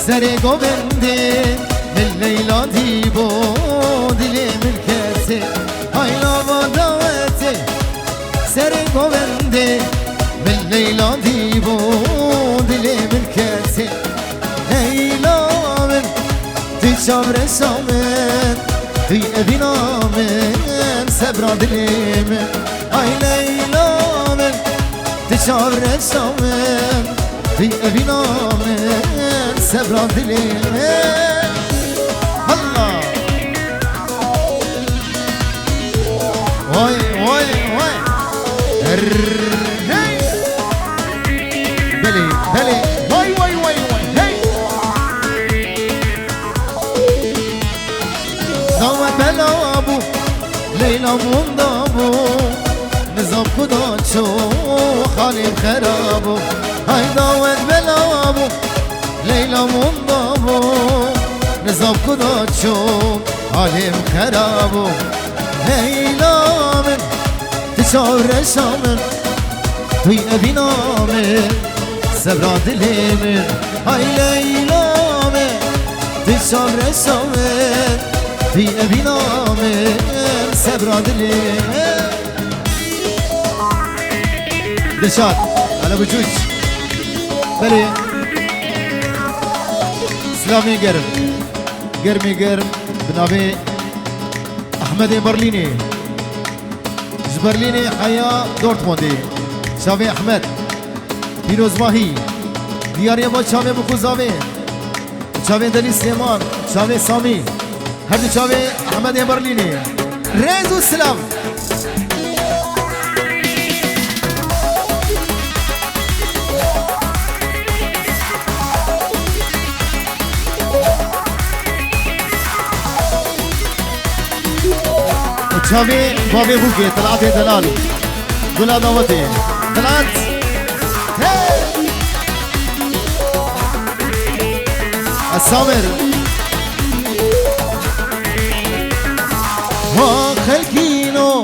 سر گوبنده من لیلا دیبو دل ملکته هایلا با دعوته سر گوبنده من لیلا دیبو دل ملکته لیلا من تی چابر سامن تی ابینا من سبرا دلی من ای لیلا من تی چابر سامن تی ابینا من سبرا دلی من الله وای وای وای هی بلی بلی وای وای وای وای هی دامت بلا بو لیلا موندا بو نظام خدا چو خالیم خرابو های دامت بلا بو لیلا موندا بو نظام خدا چو حالیم خرابو لیلا من تشاور شامن توی ابینا من سبرا دلی من های لیلا من تشاور شامن توی ابینا من سبرا دلی من دشاد على وجوج بلي سلامي قرم قرمي قرم بنابي احمد برليني جبرليني حياة دورتموندي شافي احمد بيروز ماهي دياري ما شافي مكوزاوي شافي دلي سليمان شافي سامي هردو شافي احمد برليني ريزو السلام شافي بابي بوكي طلعت يا دلال قول دعوتي طلعت السامر وخلقينو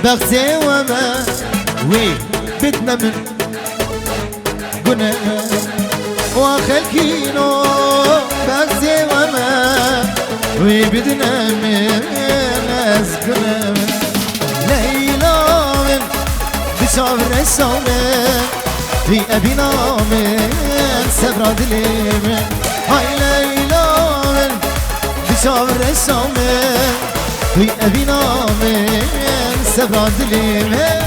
بغزي وما وي بدنا من قلنا وخلقينو بغزي وما وي بدنا من أزكنا ليلى من بشعر السامن في أبينا من سبرا دلي من هاي ليلى من بشعر السامن في أبينا من سبرا دلي من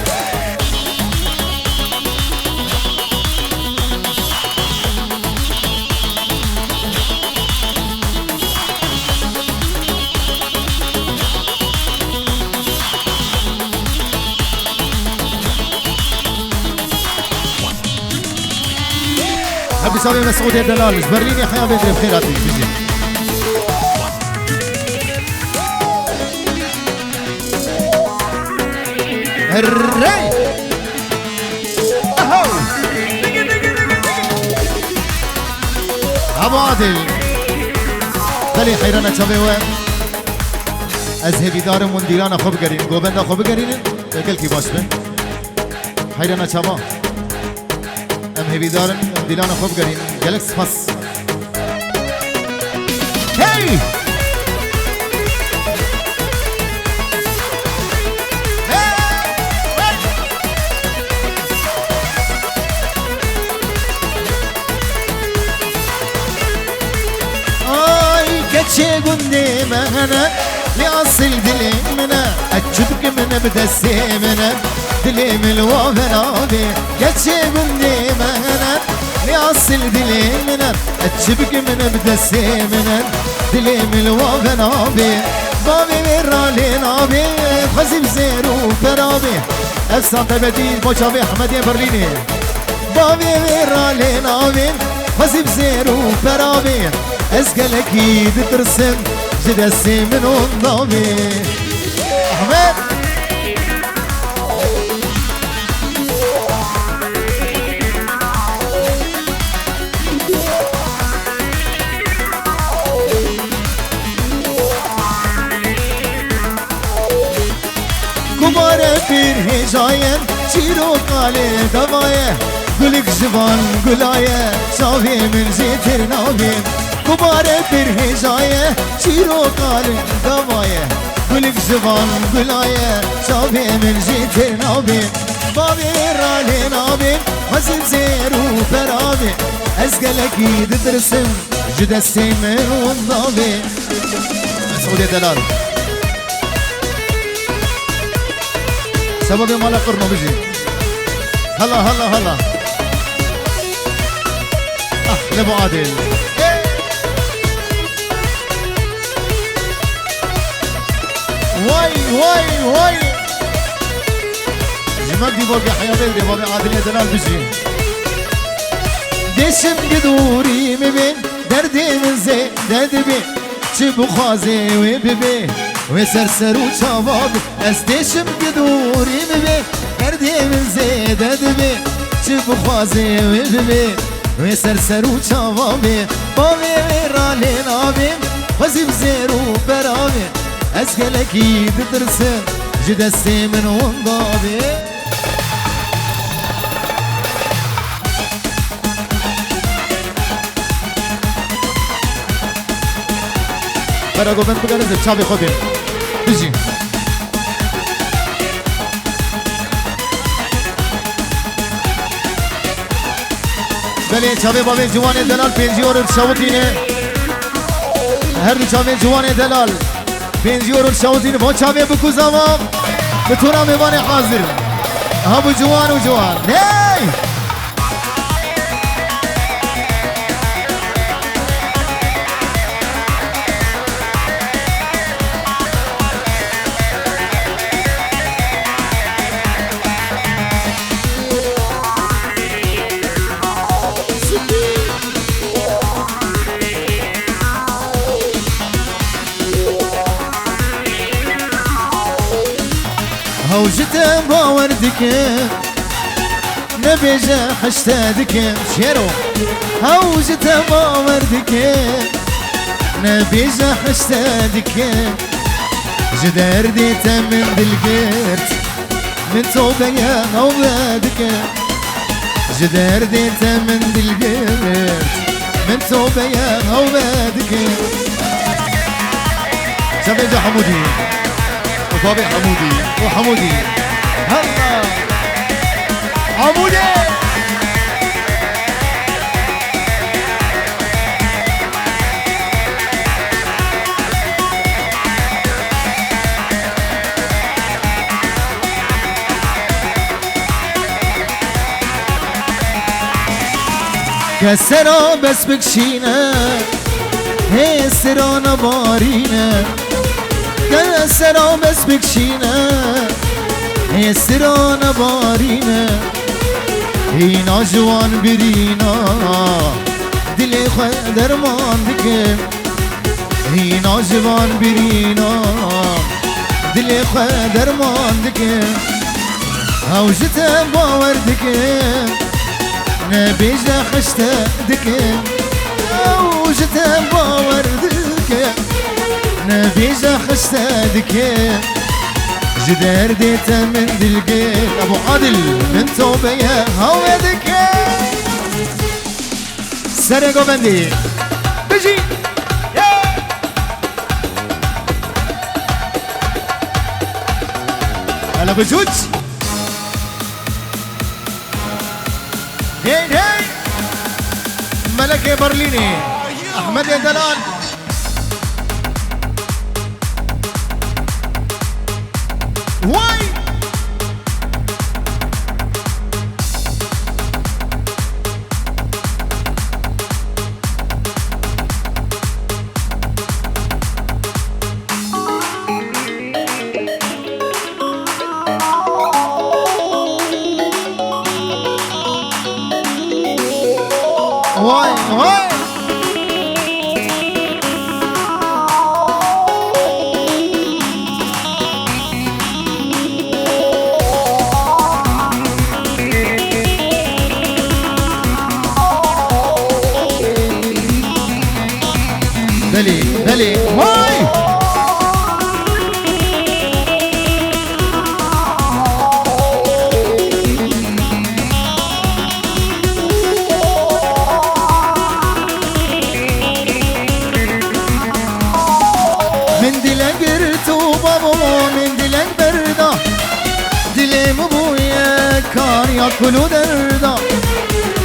حبي سامي مسعود يا دلال جبرليني حياة بدري بخيراتي بيجي الري اهو ابو عادل دلي حيرانا شبيوه اذهبي دار منديرانا خوب قرين قوبندا خوب قرين اكل كي باش بن حيرانا شبا ام هبي دارن ديلانا خوب قرين جالك سباس هاي اي كتشي قندي مهنا لأصل دلي منا أتشبك من بدسي منا دلي من الوفنابي كتشي قندي مهنا لأصل دلي منا أتشبك من بدسي منا دلي من الوفنابي بابي مرالي نابي خزي بزيرو فرابي أفسان تبدي موشابي أحمد يا برليني بابي مرالي نابي خزي بزيرو فرابي أسكالك يد ترسم جدسي من الضابي أحمد كبار بير هجاين شيرو قالي دوايه گلک جوان گلایه چاوی من جیتر نابیم گباره پر هجایه چیرو کارن دوایه گلک جوان گلایه چاوی من جیتر نابیم بابی رالی نابیم حسن زیرو فرابیم از گلکی ددرسم جدستی من وندابیم مسعود دلال سبب مالا قرنو بجي هلا هلا هلا لابو عادل واي واي واي جمال دي بوقي حيا بدري بابي عادل يا دلال بجي دشم قدوري مبين دردي من زي درد بي چبو خوازي وببي وسرسر وشبابي استشم قدوري مبين دردي من زي درد بي چبو خوازي وببي وسرسر وشبابي بابي رالي نابي وزيب زيرو برابي اسكالكي تترسل جدستي من وندابي برا گفتن بگرد چابی خودیم بجی بله چابی بابی جوان دلال 5 یورو شوتینه هر دو چابی جوان دلال 5 یورو شوتینه با چابی بکوزامم به طورا میوان حاضر همو جوان و جوان نه هوجت باوردك نبيجا حشتادك شيرو هوجت باوردك نبيجا حشتادك جدار ديت من دلقيت من توبة يا أولادك جدار ديت من دلقيت من توبة يا أولادك سبيجا حمودي وبابي حمودي وحمودي هلا حمودي كسرا بس بكشينا هي سرانا بارينا كسرا بس بكشينا هي سرانا بارينا هينا جوان برينا دلي خو درمان دكم هينا جوان برينا دلي خو درمان دكم هوجت باور دكم نبيجا خشتا دكم هوجت باور دكم نبيجا خشتا دكم جدار ديت من دلقيت ابو عادل من توبه يا هودك سرقو بندي بجي هلا بجوج هي هي ملكي برليني احمد دلال واي واي واي بلي بلي واي كان ياكلوا دردا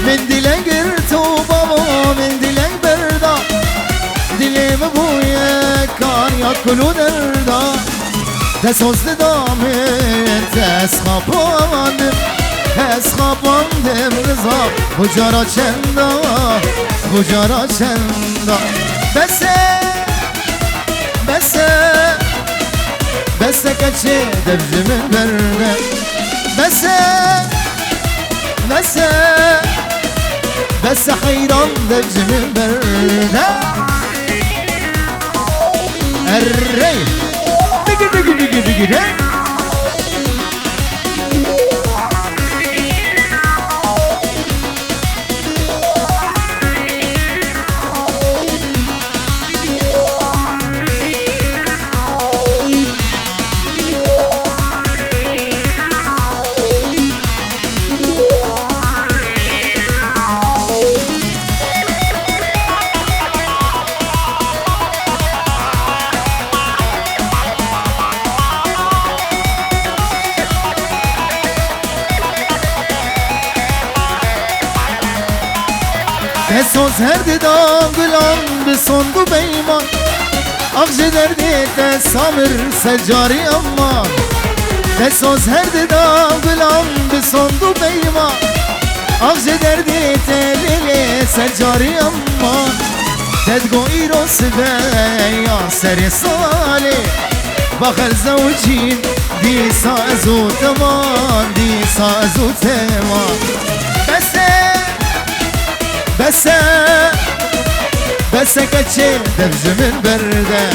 من دلي قرتو بابا من دلي بردا دلي بابويا كان ياكلوا دردا دسوز دامن تسخاباندم اسخاباندم رضا بجارا چندا بجارا چندا بس کچه دبج من برده بس حیران دبج من برده الری دیگه بسوز هر دیدم گلام بسندو بیمان آغج دردیت سامر سجاری امان بسوز هر دیدم گلام بسندو بیمان آغج دردیت لیلی سجاری امان تدگو ایروس بیا سر سالی بخر زوجین دیسا ازو تمان دیسا ازو تمان بس کچه دبج من برده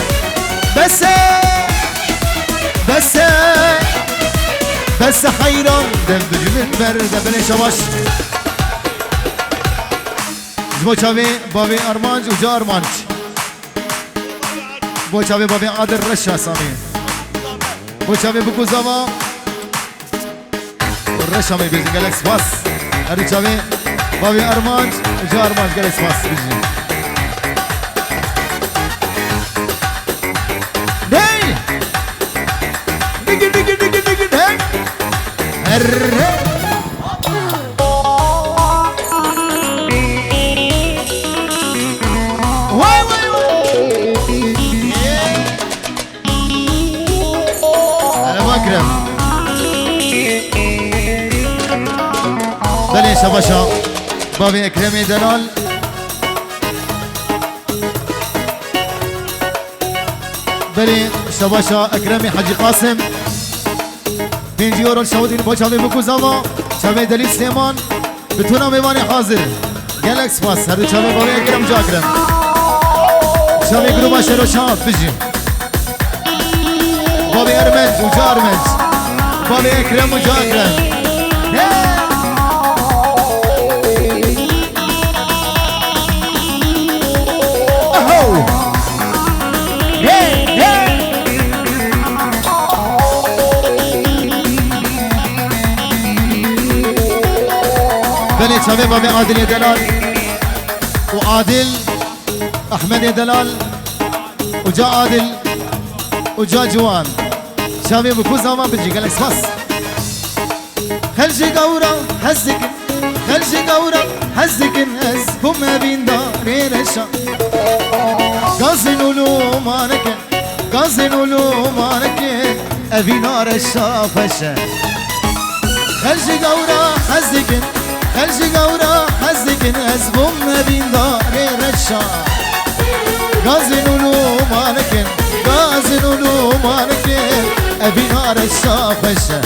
بس حیران دبج من برده بله شباش جبو چاوی بابی ارمانج و جا ارمانج بو چاوی بابی عادر رشا سامی بو چاوی بکو زوا رشا می بیزی گلکس باس هر چاوی بابي أرمانج وجا أرمانج قال اسمع بيجي داي دقي داي واي أنا بكرم بلي شباشا بابي اكرمي دلال بلي شباشا اكرمي حجي قاسم 5 يورو الشهودين بو شابي بكو زاوا شابي دليل سليمان بتونا ميواني حاضر جالكس باس هذا شابي بابي اكرم جا اكرم شابي جروبا شيرو شاب بيجي بابي ارمج وجا ارمج بابي اكرم وجا اكرم بني شباب بابي عادل يا دلال وعادل احمد يا دلال وجا عادل وجا جوان شباب بكو زمان بتجي قال لك بس خلجي قورا هزك خلجي قورا هزك هز هم بين داري رشا قازن ولو مانك قازن ولو مانك ابي نار الشافشه خلجي قورا هزك خلجي قورا هزك هز هم بين داري رشا قازن ولو مانك قازن ولو مانك ابي نار الشافشه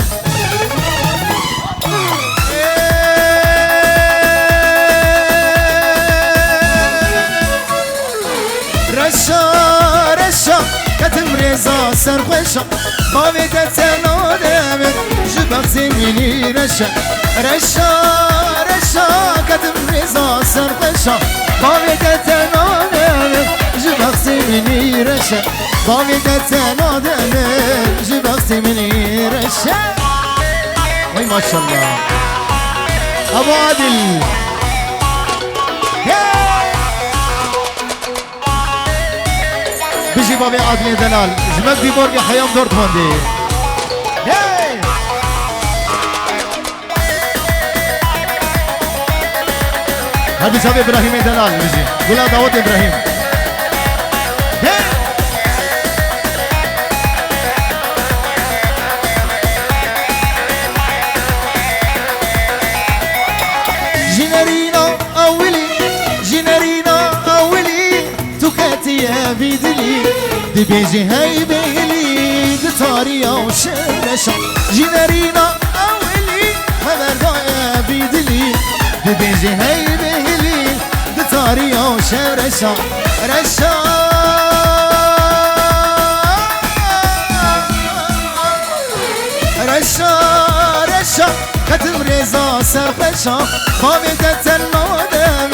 رشا كتم رزا سرخشا باوي كتنا دمت جبك زميني رشا كتم رزا سرخشا باوي كتنا دمت جبك زميني رشا باوي كتنا دمت جبك زميني رشا وي ما شاء الله ابو عادل بيجي بابي عادل دلال جمال دي بورقي حيام دورتموندي هذا شاب إبراهيم دلال بيجي قول داود إبراهيم جنرينا أولي جنرينا أولي تكاتي يا بيدلي دي بيجي هاي بيلي دتاريا وشرشا جنرينا أولي خبر يا بيدلي دي بيجي هاي بيلي دتاريا وشرشا رشا رشا رشا كتم رزا سرخشا خامدة النادم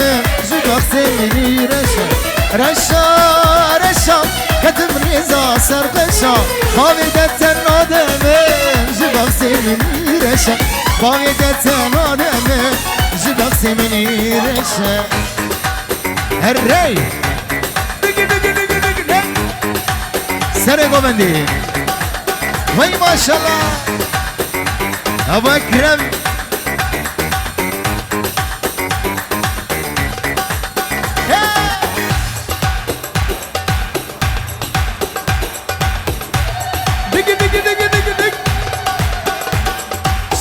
جبك سمني رشا رشا رشا كتم رزا سرخشا خامدة النادم جبك سمني رشا خامدة النادم جبك سمني رشا هرّي سر گوبندی وای ماشاءالله ابو اکرم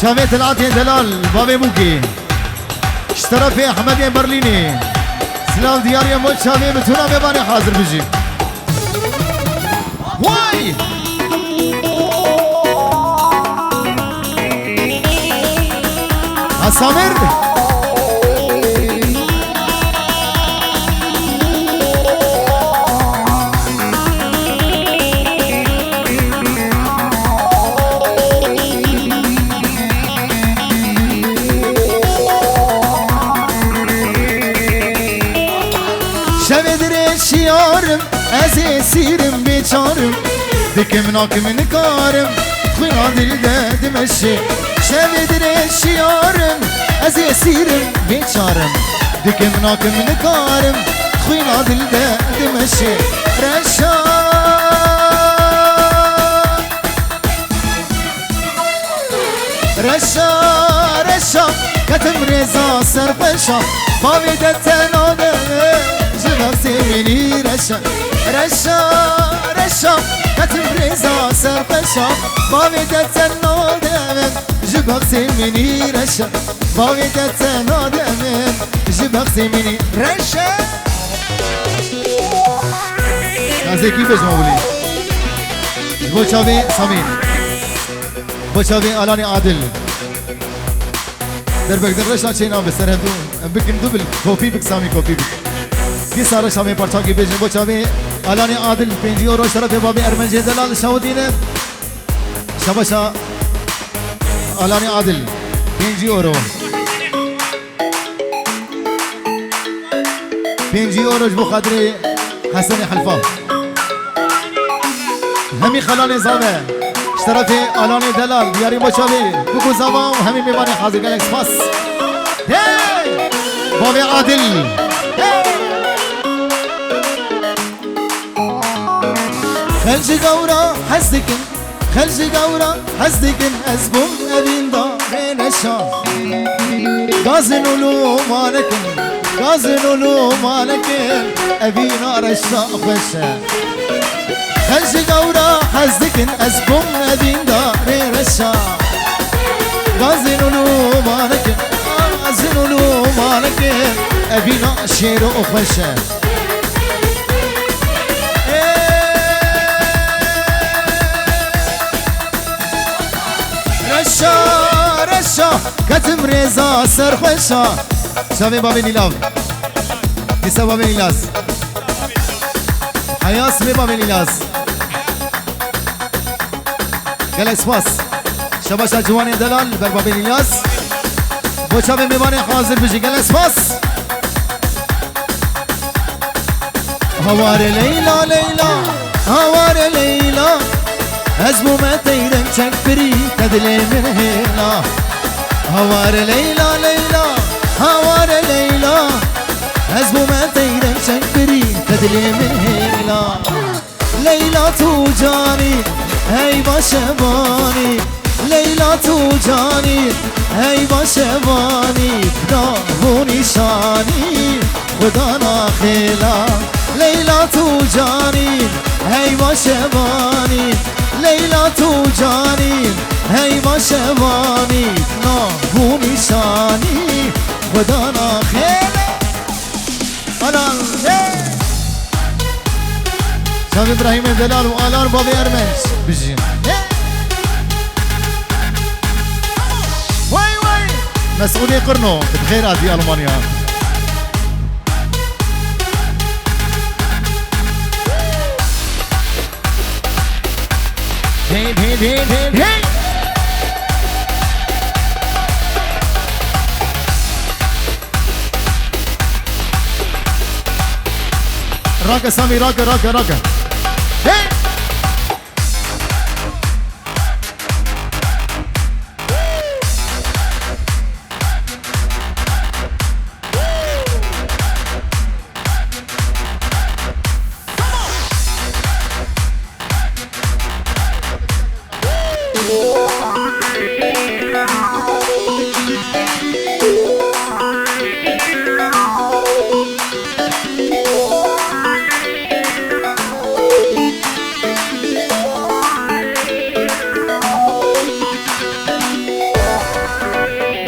شافيت العاطي دلال بابي بوكي اشترى في احمد برليني سلام ديار يا موت شافي بتونا بيباني حاضر بيجي واي سامر شبدرش یارم از سیرم بیچارم دکم ناکم نکارم خوینا دل دادمشه شبدرش یارم از سیرم بیچارم دکم ناکم نکارم خوینا دل دادمشه رشا رشا رشا کتم رزا سرپشا باویدت نادمه جبك سمني رشا رشا رشا كتب رزا سرقشا باويدت النادم جبك سمني رشا باويدت النادم جبك سمني رشا هذا كيف جمولي بوشابي سمين بوشابي الاني عادل دربك درشا چينا بسرهدو بكن دوبل كوفي بك سامي كوفي بك کی سارا شامی پرچا کی بیچن بچاوی الانی عادل 5 یورو شرف بابی ارمن جدلال شاودینه شباشا الانی عادل 5 یورو 5 یورو جو خاطر حسن حلفا همی خلانی زامه شرف الانی دلال دیاری بچاوی بگو زما همی میوانی حاضر گلکس پاس بابی عادل خلجي قورا حزدكن خلجي قورا حزدكن أزبون أبين دارين الشام غازن ولو مالكن غازن ولو مالكن أبين رشا خشا خلجي قورا حزدكن أزبون أبين دارين الشام غازن ولو مالكن غازن ولو مالكن أبين شيرو خشا رشا رشا كتم رزا سرخشا شابي بابي نيلاف ديسا بابي نيلاس حياس بي بابي نيلاس جالكس باس شباشا جواني دلال بر بابي نيلاس بو شابي ميماني حاضر بيجي جالكس باس هوار ليلى ليلى هوار ليلى أزمو ما تيرن تكبري تدلي من هنا هوار ليلى ليلى هوار ليلى أزمو ما تيرن تكبري تدلي من هنا ليلى توجاني هاي باشباني ليلى توجاني هاي باشباني كناه نشاني خدانا خيلا ليلى توجاني هي ما شباني ليلى توجاني هي ما شباني ناهو نشاني خدانا خيلا أنا شاب إبراهيم دلال وآلان بابي أرمنش بجي واي واي مسؤولي قرنو بخيرات في ألمانيا هي هي هي هي هي راكا سامي راكا راكا راكا هي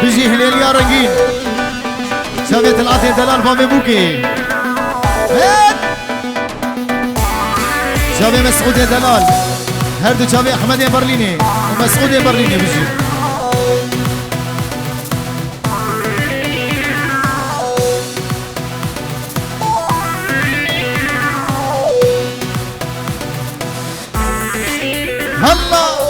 بيجي هلال يا رنجين شافت العطية دلال فامي بوكي شافي مسعود يا دلال هردو شافي أحمد يا برليني ومسعود يا برليني بيجي هلا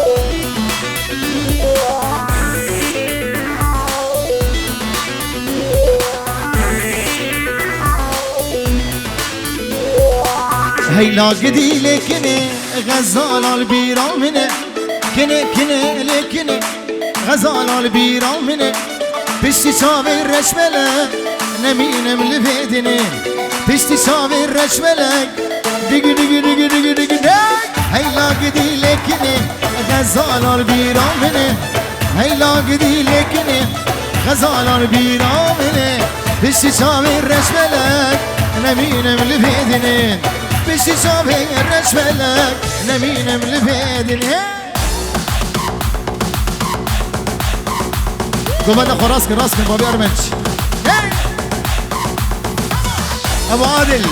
هيلا قدي لكني غزال البيرة مني كني كني لكني غزال البيرة مني بشتي شافي الرشملة نمين ملفيدني بشتي شافي الرشملة دق دق دق دق دق دق هيلا قدي لكني غزال البيرة مني هيلا قدي لكني غزال البيرة مني بشتي شافي الرشملة نمين ملفيدني بشي شافي الرشملك نمين ملفيدني قبضة خراسك راسك بابي أرمنش أبو عادل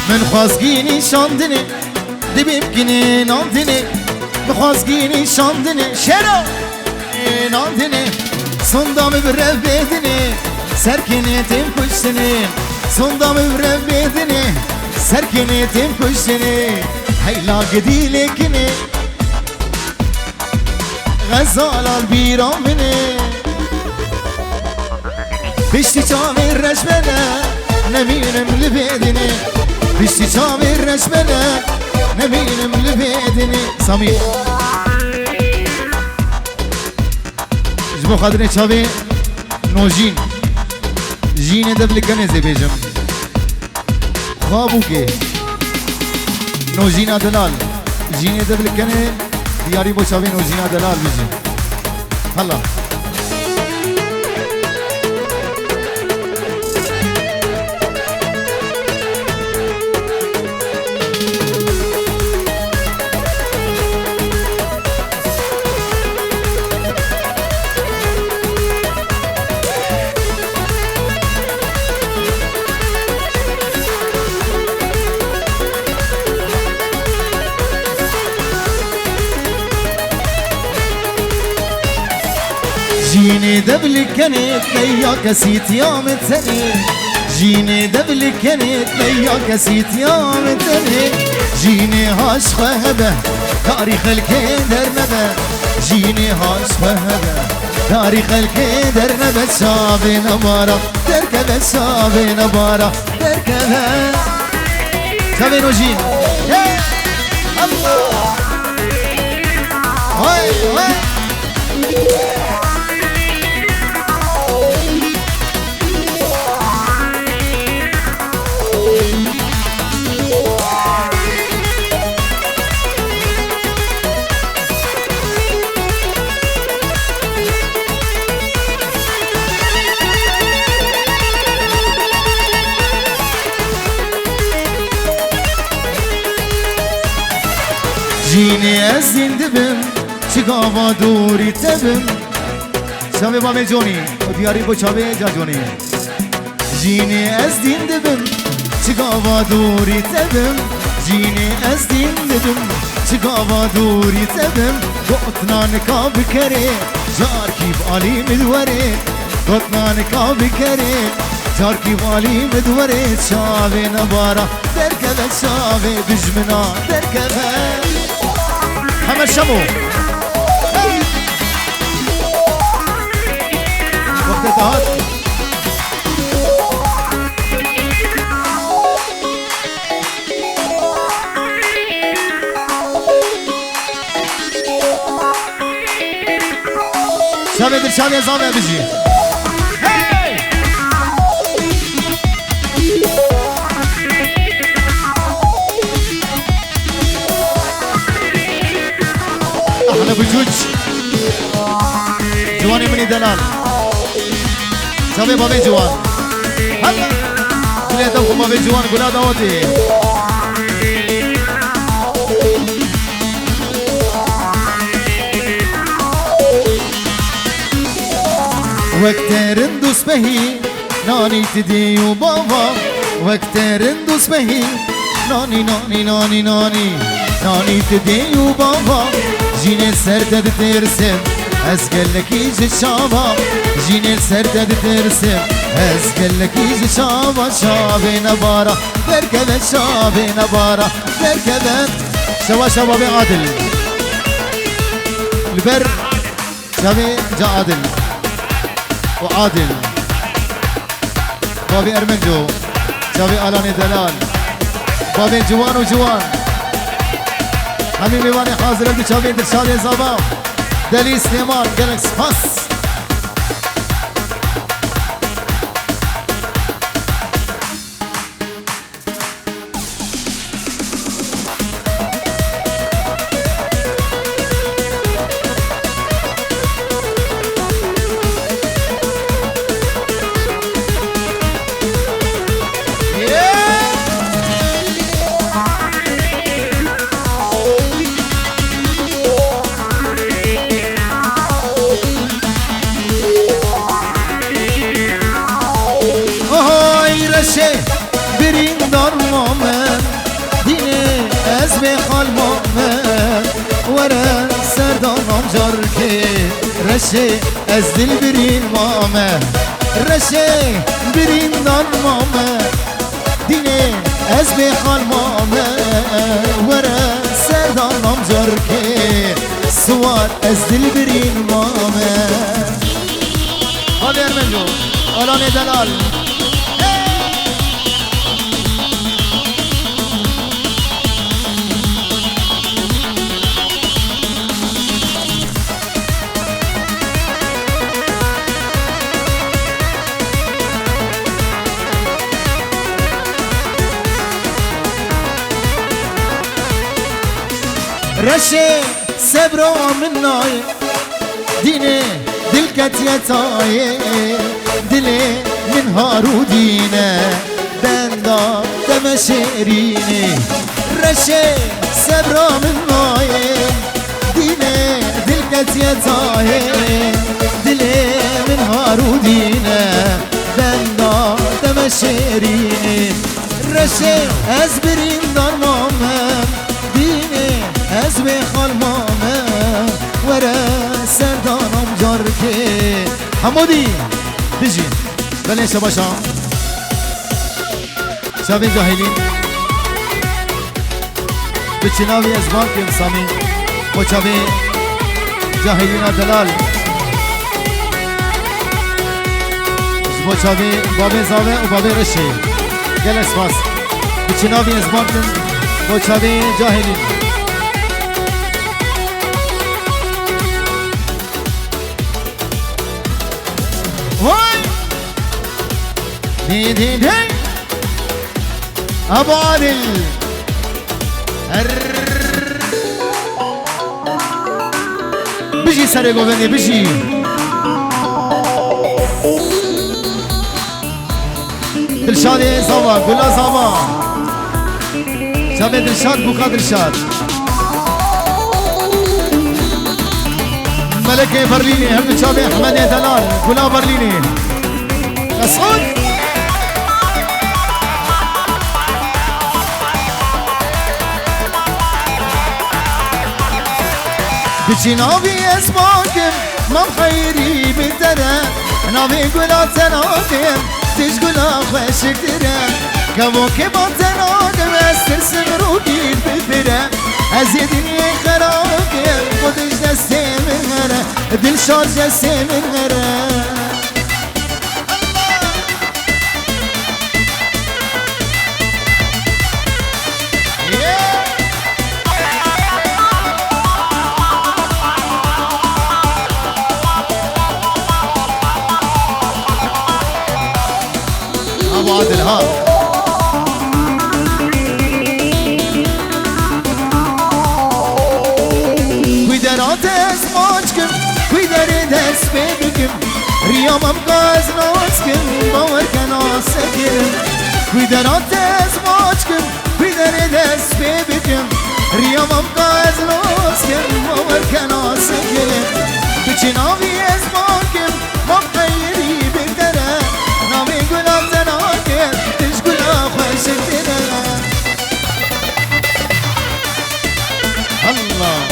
من خوازگینی شاندنی دبیم گینی ناندنی بخوازگینی شاندنی شرا ناندنی sondamı bir bedini serkenetim kuşsini sondamı bir bedini serkenetim kuşsini hayla gidilekini غزال البيرامني بشتي شامي الرجمنة نمين ملبيدني بشتي شامي الرجمنة نمين ملبيدني سمير جبو خادرين شامي نوجين جين دبل كنزي بيجم خوابوكي نوجين دلال جين دبل كنزي دیاری با شاوین و زینا دلال بیجی حالا جيني دبلك كانت ليا كسيت يوم الثاني جيني دبلك كانت ليا كسيت يوم الثاني جيني هاش خهبه تاريخ الكندر نبه جيني هاش خهبه تاريخ الكندر نبه شابي نبارة تركب شابي نبارة تركب شابي نوجين الله هاي هاي جيني أزين دبم شقاوا دوري تبم شابي بامي جوني ودياري بو شابي جا جوني جيني أزين دبم شقاوا دوري تبم جيني أزين دبم شقاوا دوري تبم قطنا نكاب كري جار كيف علي مدوري قطنا نكاب كري جار كيف علي مدوري شابي نبارة تركب شابي بجمنا تركب محمد شمو وقت التهاد شامي دل شامي زامي بيجي احنا بجوج جواني مني دلال شباب بابي جوان هلا كلية دوكم بابي جوان قولا دوتي وكتر ندوس بهي ناني تدي وبابا وكتر ندوس بهي ناني ناني ناني ناني ناني تدي وبابا جيني سردد ترسم أسقل لك يجي شابا جيني سردد ترسم أسقل لك يجي شابا شابي نبارة تركبت شابي نبارة تركبت شوا شبابي عادل البر شابي جا عادل وعادل بابي أرمنجو شابي ألاني دلال بابي جوان وجوان حبيبي واني حاضر ابدي شابي درشالي زابا دلي سليمان جالكس فاس برين دار مامن ديني أزبي خال مامن ورا سردانم جاركي رشي أزدل برين مامن رشي برين دار مامن ديني أزبي خال مامن ورا سردانم جاركي سوار أزدل برين مامن هذا يرمنجو ألاني دلال رشي سبرو من ناي ديني دلكت يتاي دلي من هارو دينه بندا دمشيريني رشي سبرو من ناي ديني دلكت يتاي دلي من هارو دينه بندا دمشيريني رشي ازبرين دار مامم ديني أزبي خال ماما ورا سردانم جاركي حمودي بيجي بلش يا باشا شافين جاهلين بتشناوي ازمان كم سامي وشافين جاهلين دلال وشافين بابي زاوي وبابي رشي جلس فاس بتشناوي ازمان كم وشافين جاهلين هاي دين دين دين أبو عادل بيجي سري قوبني بيجي دلشاد زوا قولا زوا شابي دلشاد بوكا دلشاد ملكي برليني هم شابي أحمد دلال قولا برليني مسعود بچی ناوی اسماکم من خیری بیتره ناوی گلا تناکم تیج گلا خوشک دیره گوو که با تناکم استرسم رو گیر ببره از دنیا خراکم خودش دسته من غره دل شاد دسته من غره أبو عادل ها كويدرات اسماجكم كويدر دست ببكم ريامم قاز ناسكم باور كناسكم كويدرات اسماجكم كويدر دست ببكم ريامم قاز ناسكم باور كناسكم بچي ناوي اسماجكم ما خيري بكتره ناوي قلاب تناكم تش قلا خوشك تنه الله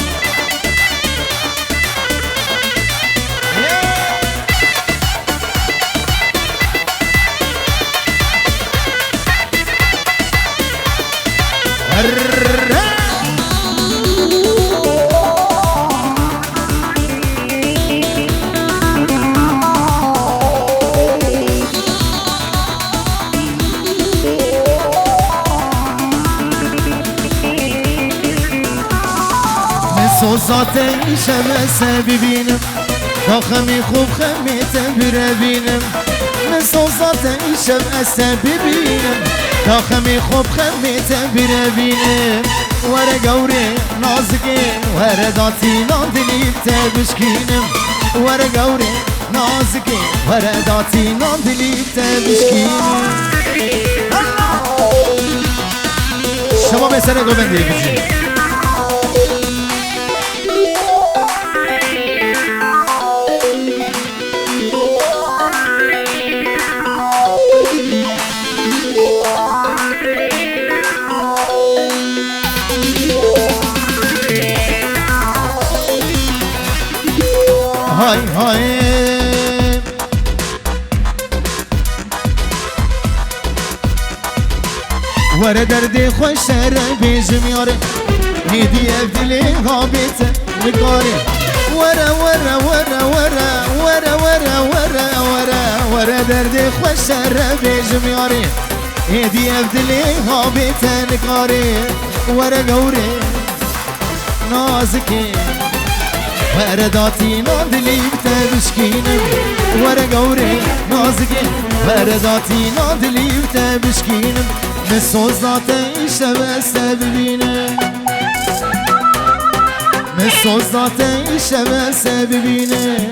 صوصاتي شمسة ببينم خمي خوب خميت بربينم من صوصاتي شمسة ببينم خمي خوب خميت بربينم ورا قوري نازكين ورا داتي ناندلي بتبشكينم ورا قوري نازكين ورا داتي ناندلي بتبشكينم شباب سنة قبندي بجي هاي هاي ورا دردي خوش سر بيجم ياري هدي افدلي غابته نقاري ورا ورا ورا ورا ورا ورا ورا ورا ورا دردي خوش سر بيجم ياري هدي افدلي غابته نقاري ورا قوري نازكي ورا داتي ناندلي بتبشكينم ورا قوري نازكي ورا داتي ناندلي بتبشكينم من صوصاتي شبسة ببينم من صوصاتي شبسة ببينم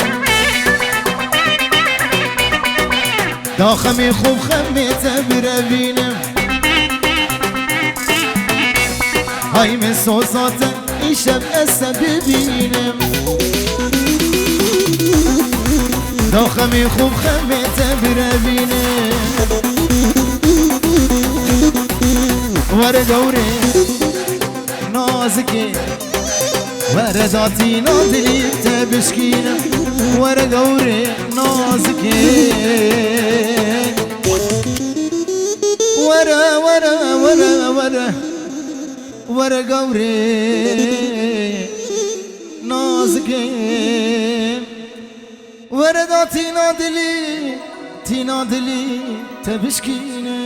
دا خمي خوب خميت بربينم هاي من صوصاتي شبسة ببينم دا خمي خوب خميت بربينم ورا قوري نازكي ورا ذاتي ناندلي بتبشكينم ورا قوري نازكي ورا ورا ورا ورا ورا قوري نازكي ورا دا تينا دلي تبشكيني